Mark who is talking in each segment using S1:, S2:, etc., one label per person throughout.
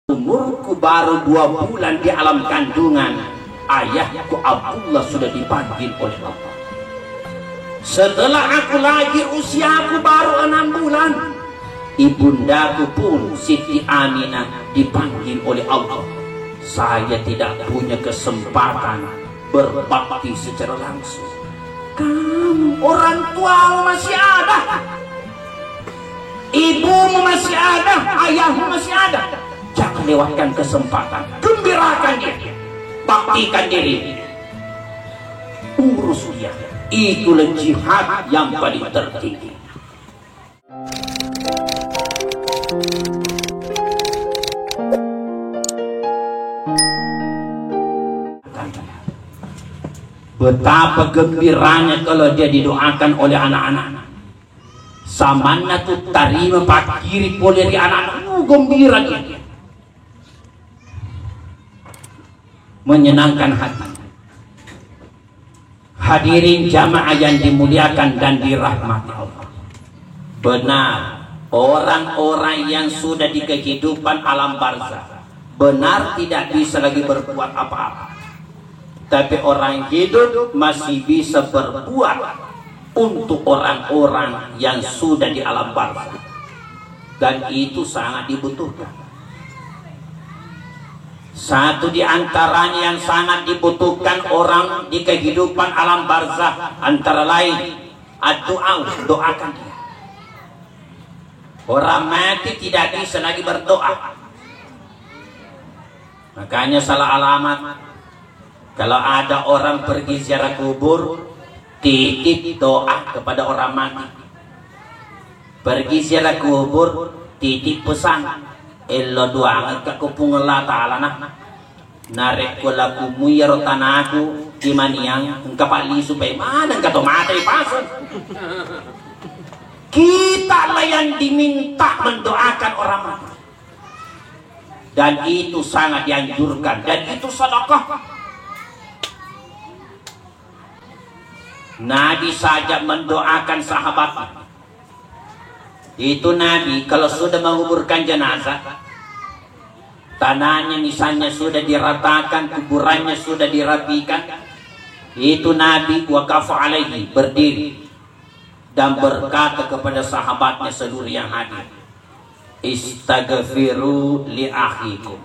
S1: Umurku baru 2 bulan di alam kandungan, ayahku Abdullah sudah dipanggil oleh Allah. Setelah aku lahir, usiaku baru 6 bulan, ibundaku pun Siti Aminah dipanggil oleh Allah. Saya tidak punya kesempatan berbakti secara langsung. Kamu orang tuamu masih ada, ibumu masih ada, ayahmu masih ada. Jangan lewatkan kesempatan, gembirakan dia, baktikan diri, urus dia. Itulah jihad yang paling tertinggi. Betapa gembiranya kalau dia didoakan oleh anak-anak. Samana tu tarima pak kiri poleri anak-anak, gembira dia, menyenangkan hati. Hadirin jamaah yang dimuliakan dan dirahmati Allah. Benar, orang-orang yang sudah di kehidupan alam barzakh benar tidak bisa lagi berbuat apa-apa. Tapi orang hidup masih bisa berbuat untuk orang-orang yang sudah di alam barzakh, dan itu sangat dibutuhkan. Satu di antaranya yang sangat dibutuhkan orang di kehidupan alam barzakh antara lain doa, doakan dia. Orang mati tidak bisa lagi berdoa. Makanya salah alamat kalau ada orang pergi ziarah kubur, titip doa kepada orang mati. Pergi ziarah kubur, titip pesan, elo doa ka kupung Allah Ta'ala narek ko laku muyaro tanaku imaniang kapali supaya mana ka tomatay pason. Kita lah yang diminta mendoakan orang mati, dan itu sangat dianjurkan, dan itu sedekah. Nabi saja mendoakan sahabatnya. Itu Nabi kalau sudah menguburkan jenazah, tanahnya misalnya sudah diratakan, kuburannya sudah dirapikan, itu Nabi waqafa alaihi, berdiri dan berkata kepada sahabatnya seluruh yang hadir, istaghfiru li akhikum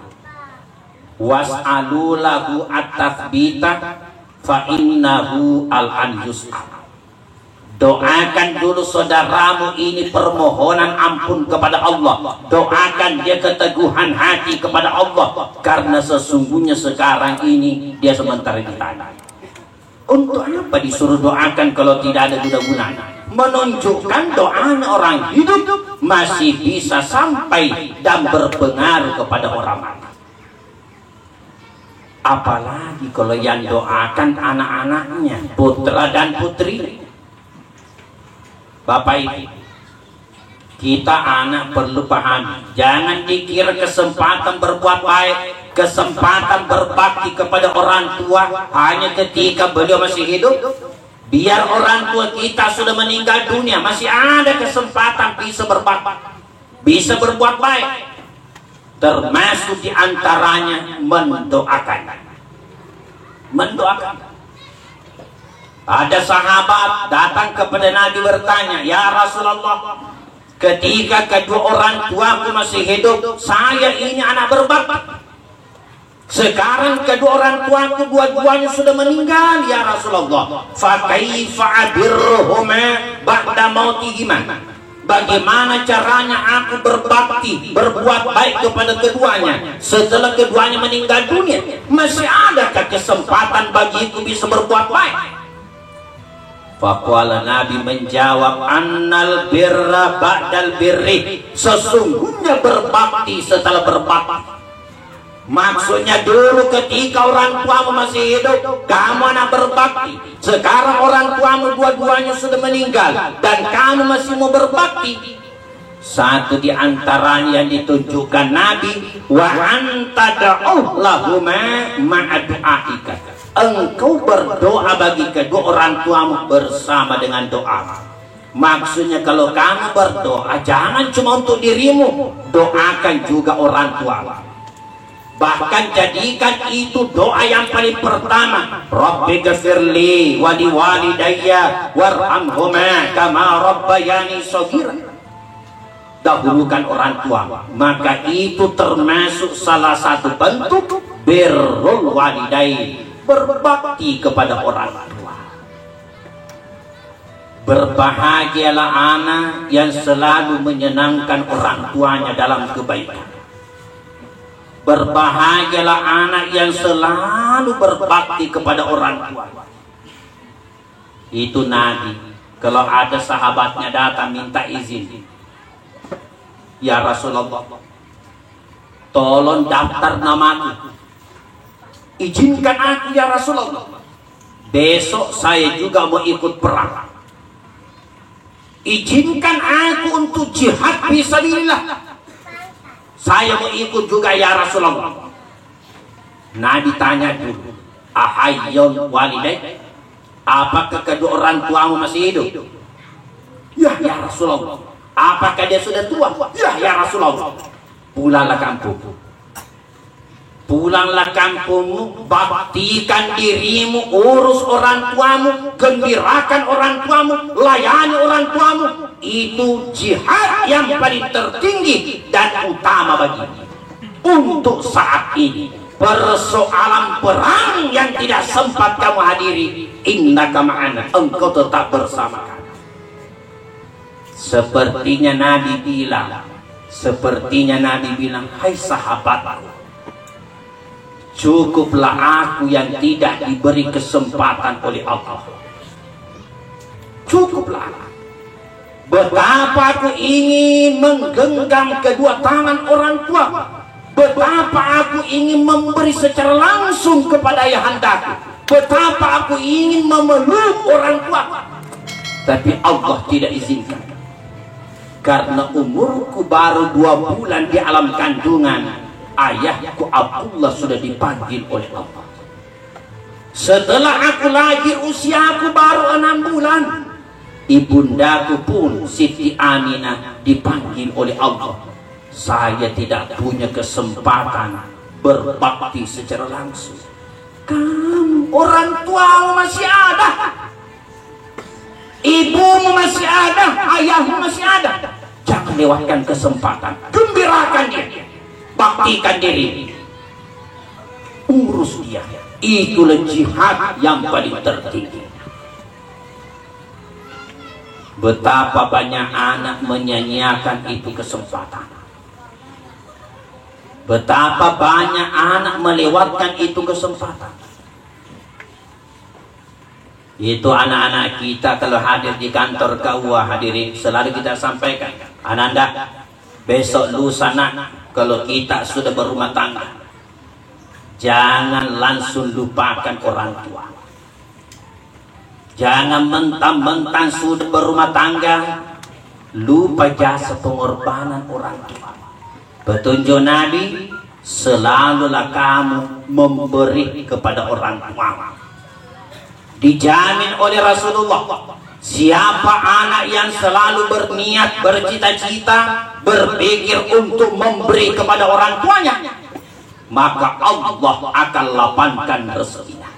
S1: was'alu lahu at-tathbita fa innahu al-an yus'al. Doakan dulu saudaramu ini permohonan ampun kepada Allah. Doakan dia keteguhan hati kepada Allah, karena sesungguhnya sekarang ini dia sementara ditanya. Untuk apa disuruh doakan kalau tidak ada guna-gunanya? Menunjukkan doa orang hidup masih bisa sampai dan berpengaruh kepada orang mati. Apalagi kalau yang doakan anak-anaknya, putra dan putri. Bapak Ibu, kita anak perlu paham, jangan dikira kesempatan berbuat baik, kesempatan berbakti kepada orang tua hanya ketika beliau masih hidup. Biar orang tua kita sudah meninggal dunia, masih ada kesempatan bisa berbakti, bisa berbuat baik. Termasuk diantaranya mendoakan. Ada sahabat datang kepada Nabi bertanya, ya Rasulullah, ketika kedua orang tuaku masih hidup, saya ini anak berbakti. Sekarang kedua orang tuaku dua-duanya sudah meninggal, ya Rasulullah. Fa kaifa abirruhuma ba'da mautihima? Bagaimana caranya aku berbakti, berbuat baik kepada keduanya setelah keduanya meninggal dunia? Masih adakah kesempatan bagiku bisa berbuat baik? Faqala, Nabi menjawab, annal birra ba'dal birri, sesungguhnya berbakti setelah berbakti. Maksudnya dulu ketika orang tuamu masih hidup, kamu anak berbakti. Sekarang orang tuamu dua-duanya sudah meninggal dan kamu masih mau berbakti. Satu di antaranya yang ditunjukkan Nabi, wa anta da'u lahuma ma'a du'aika. Engkau berdoa bagi kedua orang tuamu bersama dengan doa. Maksudnya kalau kamu berdoa jangan cuma untuk dirimu, doakan juga orang tua. Bahkan jadikan itu doa yang paling pertama. Rabbi ghafirli wa liwalidayya warhamhuma kama rabbayani shaghira. Dahulukan orang tua, maka itu termasuk salah satu bentuk birrul walidain, berbakti kepada orang tua. Berbahagialah anak yang selalu menyenangkan orang tuanya dalam kebaikan. Berbahagialah anak yang selalu berbakti kepada orang tua. Itu Nabi, kalau ada sahabatnya datang minta izin, ya Rasulullah, tolong daftar namaku, izinkan aku ya Rasulullah, besok saya juga mau ikut perang, izinkan aku untuk jihad fisabilillah, saya mau ikut juga ya Rasulullah. Nabi tanya dulu, ahayyun walidaik, apakah kedua orang tuamu masih hidup? Ya Rasulullah. Apakah dia sudah tua? Ya Rasulullah. Pulanglah kampung. Pulanglah kampungmu, baktikan dirimu, urus orang tuamu, gembirakan orang tuamu, layani orang tuamu. Itu jihad yang paling tertinggi dan utama bagimu. Untuk saat ini, persoalan perang yang tidak sempat kamu hadiri, innaka ma'ana, engkau tetap bersama kami. Sepertinya Nabi bilang, hai sahabatku, cukuplah aku yang tidak diberi kesempatan oleh Allah. Cukuplah. Betapa aku ingin menggenggam kedua tangan orang tua. Betapa aku ingin memberi secara langsung kepada ayahandaku. Betapa aku ingin memeluk orang tua. Tapi Allah tidak izinkan. Karena umurku baru 2 bulan di alam kandungan, ayahku Abdullah sudah dipanggil oleh Allah. Setelah aku lahir, usiaku baru 6 bulan, ibundaku pun Siti Aminah dipanggil oleh Allah. Saya tidak punya kesempatan berbakti secara langsung. Kamu orang tua masih ada, ibumu masih ada, ayahmu masih ada. Jangan lewatkan kesempatan. Gembirakan dia, baktikan diri, urus dia. Itulah jihad yang paling tertinggi. Betapa banyak anak menyanyiakan itu kesempatan. Betapa banyak anak melewatkan itu kesempatan. Itu anak-anak kita kalau hadir di kantor KUA, hadirin, selalu kita sampaikan, ananda, besok lusa nak, kalau kita sudah berumah tangga, jangan langsung lupakan orang tua. Jangan mentang-mentang sudah berumah tangga lupa jasa pengorbanan orang tua. Petunjuk Nabi, selalulah kamu memberi kepada orang tua. Dijamin oleh Rasulullah, siapa anak yang selalu berniat, bercita-cita, berpikir untuk memberi kepada orang tuanya, maka Allah akan lapangkan rezekinya.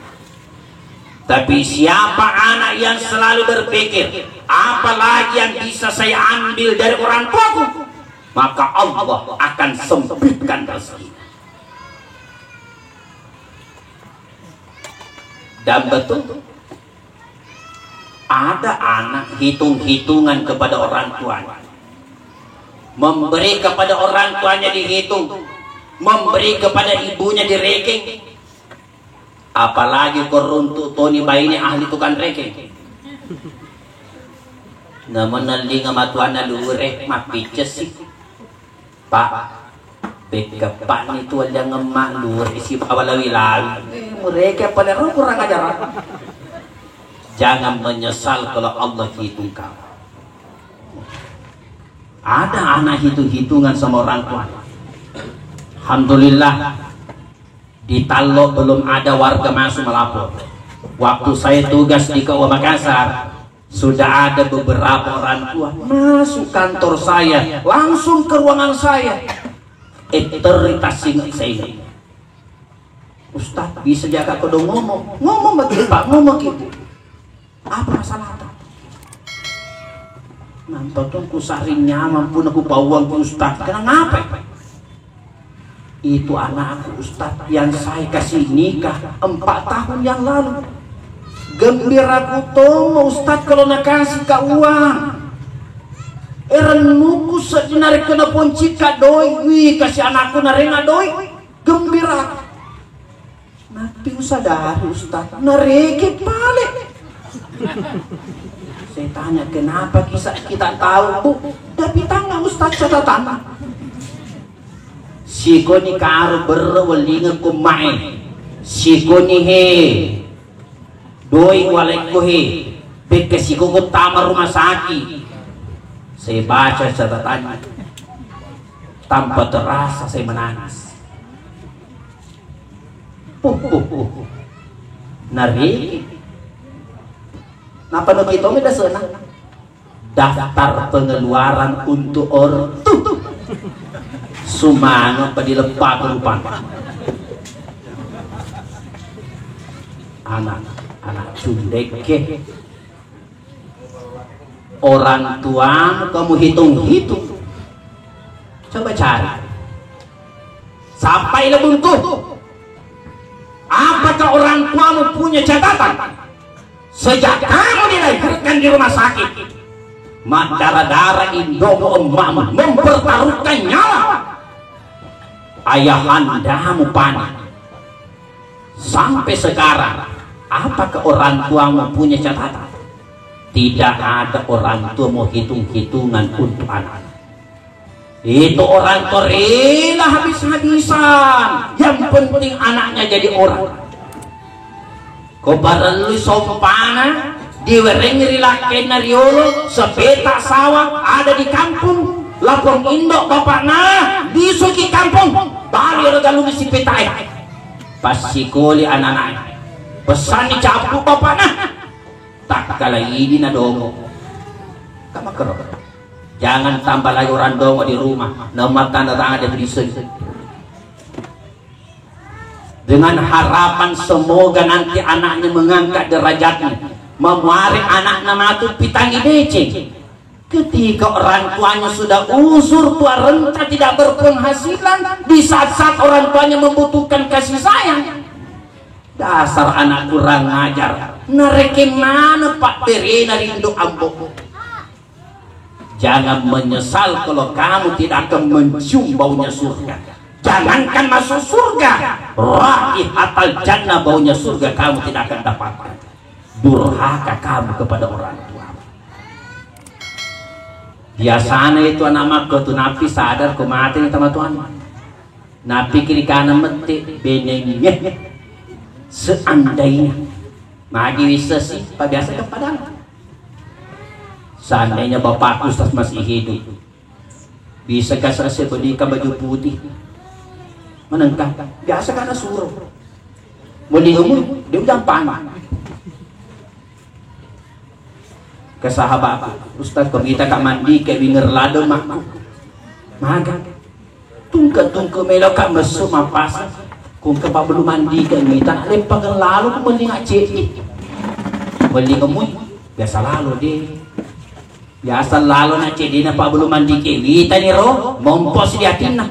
S1: Tapi siapa anak yang selalu berpikir, apalagi yang bisa saya ambil dari orang tuaku, maka Allah akan sempitkan rezekinya. Dan betul, ada anak hitung-hitungan kepada orang tuanya, memberi kepada orang tuanya dihitung, memberi kepada ibunya direken. Apalagi koruntu Tony bayi ini ahli tukang reken. Namun nalinga matuana luhur mapices sih, Pak. Bekepan itu ada ngemak luhur isi awalawi-lawi. Mereka pada kurang ajar. Jangan menyesal kalau Allah hitung kamu. Ada anak hitung-hitungan sama orang tua. Alhamdulillah, di Tallo belum ada warga masuk melapor. Waktu saya tugas di KUA Makassar, sudah ada beberapa orang tua masuk kantor saya, langsung ke ruangan saya. Eteritas saya. Ustaz bisa jaga kodo ngomong bagi Pak ngomong gitu. Apa masalah tak? Nanti tuh ku saring nyaman pun aku bawang ke Ustaz. Kenapa? Itu anakku Ustaz yang saya kasih nikah 4 tahun yang lalu. Gembira ku tomo Ustaz kalau nak kasih ka uang. Erenuku sejenar kena ponci ka doi. Wih kasih anakku narena doi. Gembira. Nanti sadari Ustaz nareke balik. Saya tanya kenapa kisah kita tahu Bu. Tapi tanya Ustaz catatan. Sikoni karo berwelinga kumain. Sikoni he. Doi waleko he. Beke sikoko tamar rumah sakit. Saya baca catatannya. Tanpa terasa saya menangis. Nari. Napa no kita beda senang. Daftar pengeluaran untuk ortu. Sumano padilepak rupan. Anak cundek ke. Orang tua kamu hitung-hitung. Coba cari. Sampai lebuntuh. Apakah orang tuamu punya catatan? Sejak kamu dilahirkan di rumah sakit, mak darah-darah indomu emakmu mempertaruhkan nyawa. Ayahandamu panik. Sampai sekarang, apakah orang tuamu punya catatan? Tidak ada orang tua mau hitung-hitungan untuk anak. Itu orang tua rela habis-habisan. Yang penting anaknya jadi orang. Kau barelu sompana diwerengi rilaken nariolo sepetak sawah ada di kampung lapor indok bapak nah disuki kampung bali regalu si petai pas sikoli anak-anak pesan dicapu bapak nah tak kala ini na dongo tak makro jangan tambah lagi orang dongo di rumah nama tanda tangan dan disini dengan harapan semoga nanti anaknya mengangkat derajatnya memuari anaknya matu pitangi beceng. Ketika orang tuanya sudah usur tua renta tidak berpenghasilan di saat-saat orang tuanya membutuhkan kasih sayang, dasar anak kurang ngajar nareke mana Pak Perena rindu ambo. Jangan menyesal kalau kamu tidak akan mencium baunya surga. Jangankan masuk surga, raihatal jannah baunya surga kamu tidak akan dapatkan. Durhaka kamu kepada orang tua. Biasanya itu anak maka tuh napi sadar kau mati nih sama Tuhan. Napi kiri kanan metik benengnya. Seandainya magi bisa sih, pak biasa kepada. Seandainya bapakku masih hidup, bisa kasih saya belikan baju putih. Menengkah biasa karena suruh mending umur dia udah panas ke sahabat Ustaz kok kita kak mandi ke winger lado mak maga tungke melo kak mesum mapas kung ke pak belum mandi ke kita lempang lalu ku mending aceh mending umur biasa lalu deh biasa lalu aceh dina pak belum mandi ke kita nih roh mompos di hati nak